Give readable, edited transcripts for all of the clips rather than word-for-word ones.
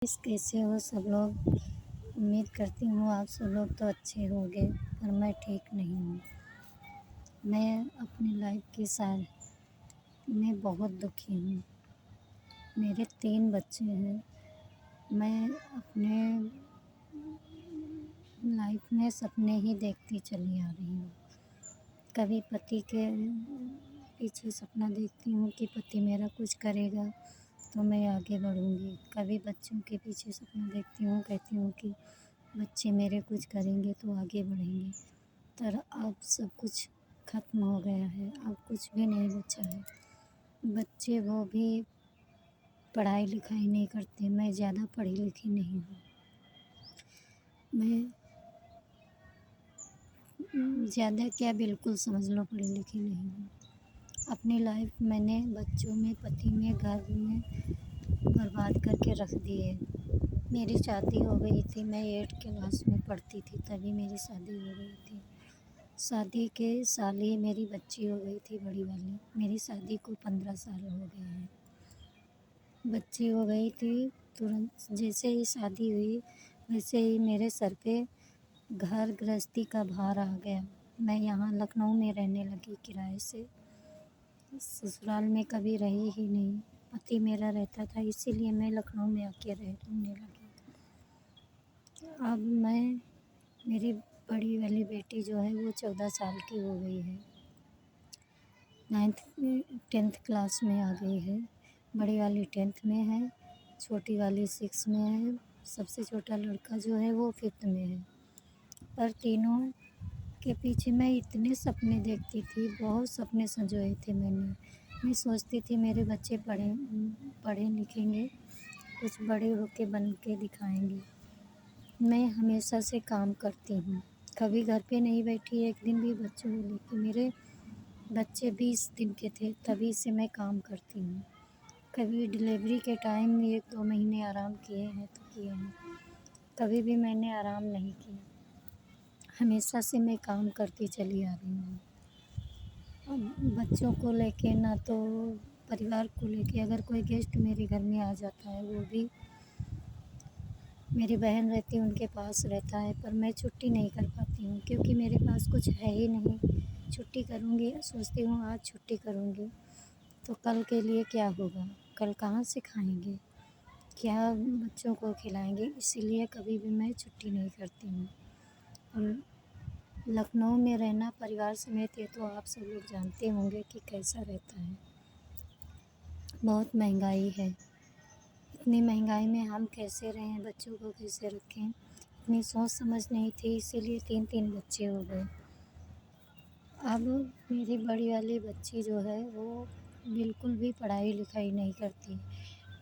कैसे हो सब लोग। उम्मीद करती हूँ आप सब लोग तो अच्छे होंगे, पर मैं ठीक नहीं हूँ। मैं अपनी लाइफ के साथ में बहुत दुखी हूँ। मेरे 3 बच्चे हैं। मैं अपने लाइफ में सपने ही देखती चली आ रही हूँ। कभी पति के पीछे सपना देखती हूँ कि पति मेरा कुछ करेगा तो मैं आगे बढ़ूँगी। कभी बच्चों के पीछे सपना देखती हूँ, कहती हूँ कि बच्चे मेरे कुछ करेंगे तो आगे बढ़ेंगे। पर अब सब कुछ ख़त्म हो गया है, अब कुछ भी नहीं बचा है। बच्चे वो भी पढ़ाई लिखाई नहीं करते। मैं ज़्यादा पढ़ी लिखी नहीं हूँ। मैं ज़्यादा क्या, बिल्कुल समझ लो पढ़ी लिखी नहीं हूँ। अपनी लाइफ मैंने बच्चों में, पति में, घर में बर्बाद करके रख दी है। मेरी शादी हो गई थी, मैं 8 क्लास में पढ़ती थी तभी मेरी शादी हो गई थी। शादी के साल ही मेरी बच्ची हो गई थी, बड़ी वाली। मेरी शादी को 15 साल हो गए हैं। बच्ची हो गई थी, तुरंत जैसे ही शादी हुई वैसे ही मेरे सर पे घर गृहस्थी का भार आ गया। मैं यहाँ लखनऊ में रहने लगी किराए से। ससुराल में कभी रही ही नहीं। पति मेरा रहता था, इसीलिए मैं लखनऊ में आके रहने लगी। अब मेरी बड़ी वाली बेटी जो है वो 14 साल की हो गई है। 10th क्लास में आ गई है। बड़ी वाली 10th में है, छोटी वाली 6 में है। सबसे छोटा लड़का जो है वो 5th में है। पर तीनों के पीछे मैं इतने सपने देखती थी, बहुत सपने संजोए थे मैंने। मैं सोचती थी मेरे बच्चे पढ़े लिखेंगे, कुछ बड़े होके बन के दिखाएंगे। मैं हमेशा से काम करती हूँ, कभी घर पे नहीं बैठी एक दिन भी बच्चों को लेके। मेरे बच्चे 20 दिन के थे तभी से मैं काम करती हूँ। कभी डिलीवरी के टाइम 1-2 महीने आराम किए हैं तो किए हैं, कभी भी मैंने आराम नहीं किया। हमेशा से मैं काम करती चली आ रही हूँ। बच्चों को लेके ना तो परिवार को लेके, अगर कोई गेस्ट मेरे घर में आ जाता है वो भी मेरी बहन रहती है उनके पास रहता है, पर मैं छुट्टी नहीं कर पाती हूँ क्योंकि मेरे पास कुछ है ही नहीं। छुट्टी करूँगी, सोचती हूँ आज छुट्टी करूँगी तो कल के लिए क्या होगा, कल कहाँ से खाएंगे, क्या बच्चों को खिलाएंगे, इसीलिए कभी भी मैं छुट्टी नहीं करती हूँ। और लखनऊ में रहना परिवार समेत ये तो आप सब लोग जानते होंगे कि कैसा रहता है। बहुत महंगाई है। इतनी महंगाई में हम कैसे रहें, बच्चों को कैसे रखें, इतनी सोच समझ नहीं थी, इसीलिए 3-3 बच्चे हो गए। अब मेरी बड़ी वाली बच्ची जो है वो बिल्कुल भी पढ़ाई लिखाई नहीं करती।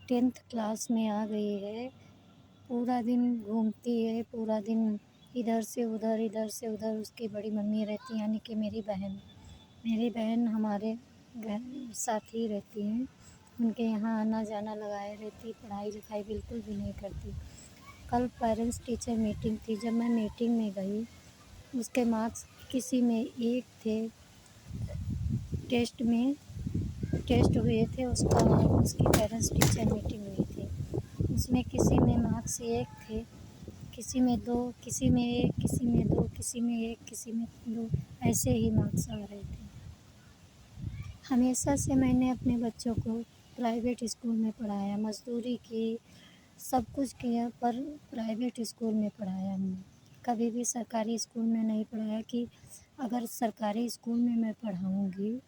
10th क्लास में आ गई है, पूरा दिन घूमती है, पूरा दिन इधर से उधर। उसकी बड़ी मम्मी रहती, यानी कि मेरी बहन हमारे घर साथ ही रहती हैं। उनके यहाँ आना जाना लगाए रहती, पढ़ाई लिखाई बिल्कुल भी नहीं करती। कल पेरेंट्स टीचर मीटिंग थी, जब मैं मीटिंग में गई उसके मार्क्स किसी में 1 थे। टेस्ट हुए थे, उसकी पेरेंट्स टीचर मीटिंग हुई थी। उसमें किसी में मार्क्स 1 थे, किसी में 2, किसी में 1, किसी में 2, किसी में 1, किसी में 2, ऐसे ही मार्क्स आ रहे थे। हमेशा से मैंने अपने बच्चों को प्राइवेट स्कूल में पढ़ाया, मज़दूरी की, सब कुछ किया, पर प्राइवेट स्कूल में पढ़ाया हमने। कभी भी सरकारी स्कूल में नहीं पढ़ाया कि अगर सरकारी स्कूल में मैं पढ़ाऊँगी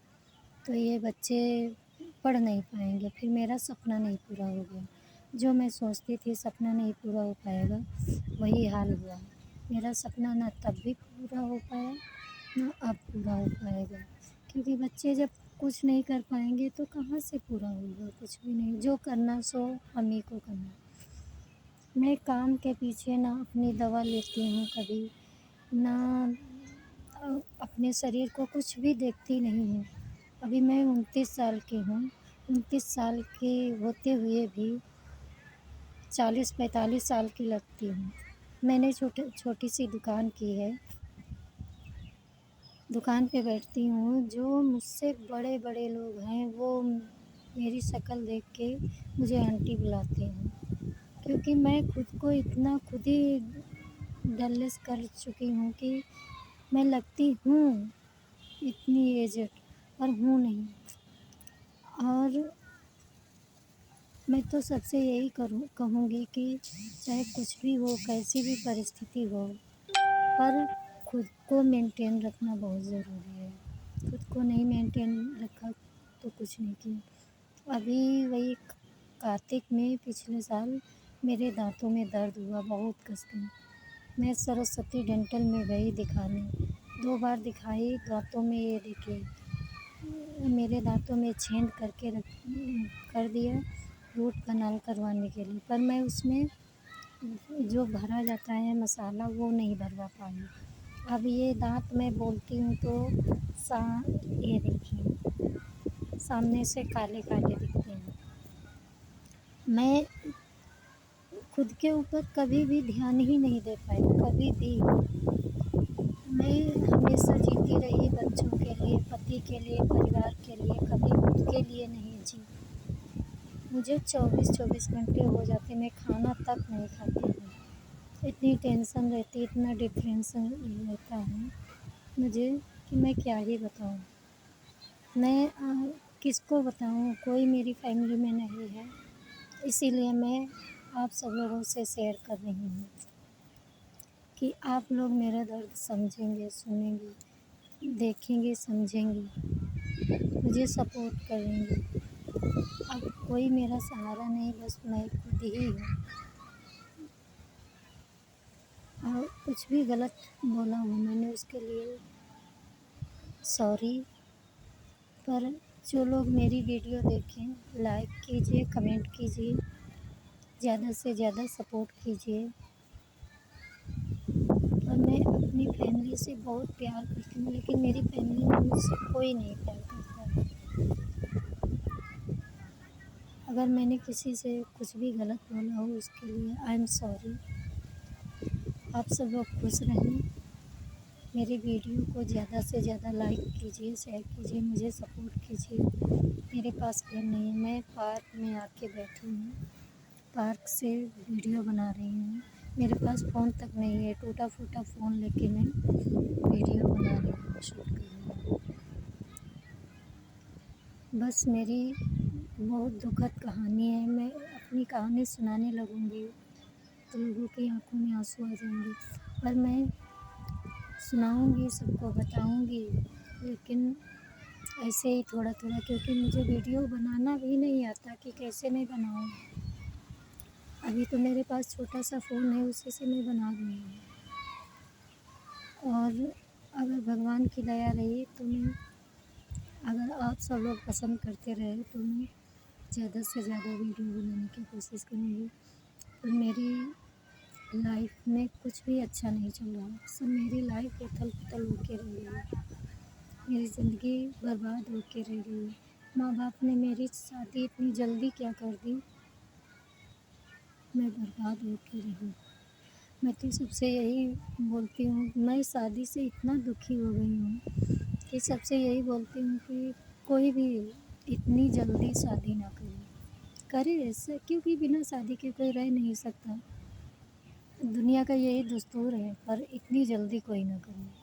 तो ये बच्चे पढ़ नहीं पाएंगे, फिर मेरा सपना नहीं पूरा होगा। जो मैं सोचती थी सपना नहीं पूरा हो पाएगा, वही हाल हुआ। मेरा सपना ना तब भी पूरा हो पाया, ना अब पूरा हो पाएगा, क्योंकि बच्चे जब कुछ नहीं कर पाएंगे तो कहाँ से पूरा होगा, कुछ भी नहीं। जो करना सो हम ही को करना। मैं काम के पीछे ना अपनी दवा लेती हूँ कभी, ना अपने शरीर को कुछ भी देखती नहीं हूँ। अभी मैं 29 साल की हूँ। 29 साल की होते हुए भी 40-45 साल की लगती हूँ। मैंने छोटी सी दुकान की है, दुकान पे बैठती हूँ। जो मुझसे बड़े बड़े लोग हैं वो मेरी शक्ल देख के मुझे आंटी बुलाते हैं, क्योंकि मैं खुद को इतना खुद ही डलनेस कर चुकी हूँ कि मैं लगती हूँ इतनी एजेड, पर हूँ नहीं। और मैं तो सबसे यही कहूँगी कि चाहे कुछ भी हो, कैसी भी परिस्थिति हो, पर खुद को मेंटेन रखना बहुत ज़रूरी है। खुद को नहीं मेंटेन रखा तो कुछ नहीं किया। अभी वही कार्तिक में पिछले साल मेरे दाँतों में दर्द हुआ बहुत कस के। मैं सरस्वती डेंटल में गई दिखाने, 2 बार दिखाई। दाँतों में ये देखिए मेरे दाँतों में छेद कर दिया रूट कनाल करवाने के लिए, पर मैं उसमें जो भरा जाता है मसाला वो नहीं भरवा पाई। अब ये दाँत मैं बोलती हूँ तो ये देखिए सामने से काले काले दिखते हैं। मैं खुद के ऊपर कभी भी ध्यान ही नहीं दे पाई, कभी भी। मैं हमेशा जीती रही बच्चों के लिए, पति के लिए, परिवार के लिए, कभी खुद के लिए नहीं जी। मुझे 24-24 घंटे हो जाते, मैं खाना तक नहीं खाती हूँ। इतनी टेंशन रहती, इतना डिप्रेशन रहता है मुझे कि मैं क्या ही बताऊँ। मैं किसको बताऊँ, कोई मेरी फैमिली में नहीं है, इसीलिए मैं आप सब लोगों से शेयर कर रही हूँ कि आप लोग मेरा दर्द समझेंगे, सुनेंगे, देखेंगे, समझेंगे, मुझे सपोर्ट करेंगे। अब कोई मेरा सहारा नहीं, बस मैं खुद ही हूँ। और कुछ भी गलत बोला हो मैंने उसके लिए सॉरी। पर जो लोग मेरी वीडियो देखें, लाइक कीजिए, कमेंट कीजिए, ज़्यादा से ज़्यादा सपोर्ट कीजिए। और मैं अपनी फैमिली से बहुत प्यार करती हूँ, लेकिन मेरी फैमिली में मुझसे कोई नहीं प्यार करता है। अगर मैंने किसी से कुछ भी गलत बोला हो उसके लिए आई एम सॉरी। आप सब लोग खुश रहें। मेरी वीडियो को ज़्यादा से ज़्यादा लाइक कीजिए, शेयर कीजिए, मुझे सपोर्ट कीजिए। मेरे पास घर नहीं है, मैं पार्क में आके बैठी हूँ, पार्क से वीडियो बना रही हूँ। मेरे पास फ़ोन तक नहीं है, टूटा-फूटा फ़ोन लेके मैं वीडियो बना रही हूँ, शूट कर रही हूँ। बस मेरी बहुत दुखद कहानी है। मैं अपनी कहानी सुनाने लगूँगी तो लोगों की आँखों में आँसू आ जाएंगे, पर मैं सुनाऊँगी, सबको बताऊँगी, लेकिन ऐसे ही थोड़ा-थोड़ा, क्योंकि मुझे वीडियो बनाना भी नहीं आता कि कैसे मैं बनाऊँ। अभी तो मेरे पास छोटा सा फ़ोन है, उसी से मैं बना रही हूँ। और अगर भगवान की दया रही तो मैं, अगर आप सब लोग पसंद करते रहे तो मैं ज़्यादा से ज़्यादा वीडियो बनाने की कोशिश करूँगी। पर मेरी लाइफ में कुछ भी अच्छा नहीं चल रहा, सब मेरी लाइफ उथल-पुथल होके रह रही है। मेरी ज़िंदगी बर्बाद होके रह रही है। माँ बाप ने मेरी शादी इतनी जल्दी क्या कर दी, मैं बर्बाद होके रही। मैं तो सबसे यही बोलती हूँ, मैं शादी से इतना दुखी हो गई हूँ कि सबसे यही बोलती हूँ कि कोई भी इतनी जल्दी शादी ना करे ऐसा, क्योंकि बिना शादी के कोई रह नहीं सकता। दुनिया का यही दस्तूर है, पर इतनी जल्दी कोई ना करे।